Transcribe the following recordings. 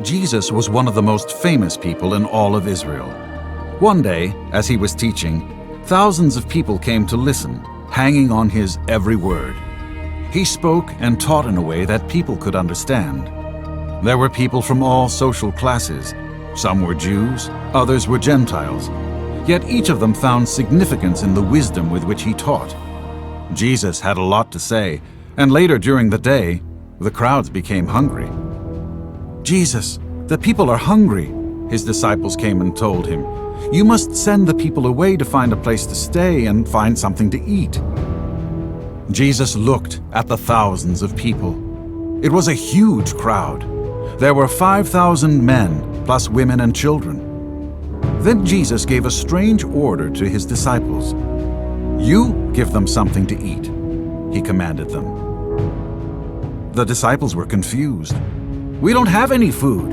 Jesus was one of the most famous people in all of Israel. One day, as he was teaching, thousands of people came to listen, hanging on his every word. He spoke and taught in a way that people could understand. There were people from all social classes. Some were Jews, others were Gentiles. Yet each of them found significance in the wisdom with which he taught. Jesus had a lot to say, and later during the day, the crowds became hungry. "Jesus, the people are hungry," his disciples came and told him. "You must send the people away to find a place to stay and find something to eat." Jesus looked at the thousands of people. It was a huge crowd. There were 5,000 men, plus women and children. Then Jesus gave a strange order to his disciples. "You give them something to eat," he commanded them. The disciples were confused. "We don't have any food,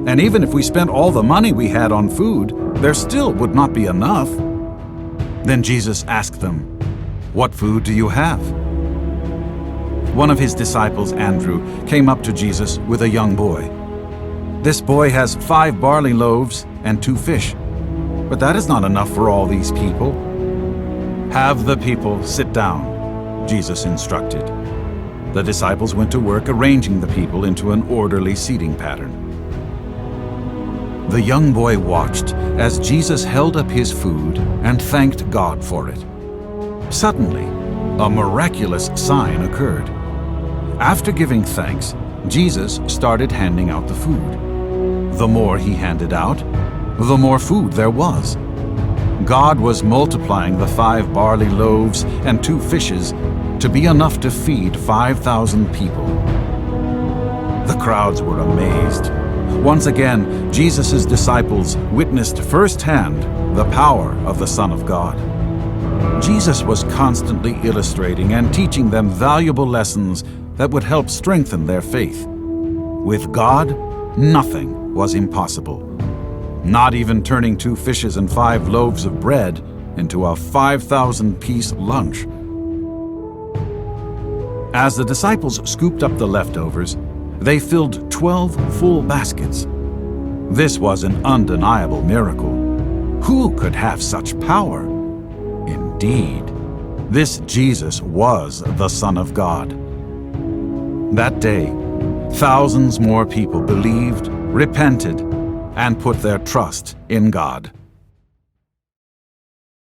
and even if we spent all the money we had on food, there still would not be enough." Then Jesus asked them, "What food do you have?" One of his disciples, Andrew, came up to Jesus with a young boy. "This boy has 5 barley loaves and 2 fish, but that is not enough for all these people." "Have the people sit down," Jesus instructed. The disciples went to work arranging the people into an orderly seating pattern. The young boy watched as Jesus held up his food and thanked God for it. Suddenly, a miraculous sign occurred. After giving thanks, Jesus started handing out the food. The more he handed out, the more food there was. God was multiplying the 5 barley loaves and 2 fishes to be enough to feed 5,000 people. The crowds were amazed. Once again, Jesus' disciples witnessed firsthand the power of the Son of God. Jesus was constantly illustrating and teaching them valuable lessons that would help strengthen their faith. With God, nothing was impossible. Not even turning 2 fishes and 5 loaves of bread into a 5,000-piece lunch. As the disciples scooped up the leftovers, they filled 12 full baskets. This was an undeniable miracle. Who could have such power? Indeed, this Jesus was the Son of God. That day, thousands more people believed, repented, and put their trust in God.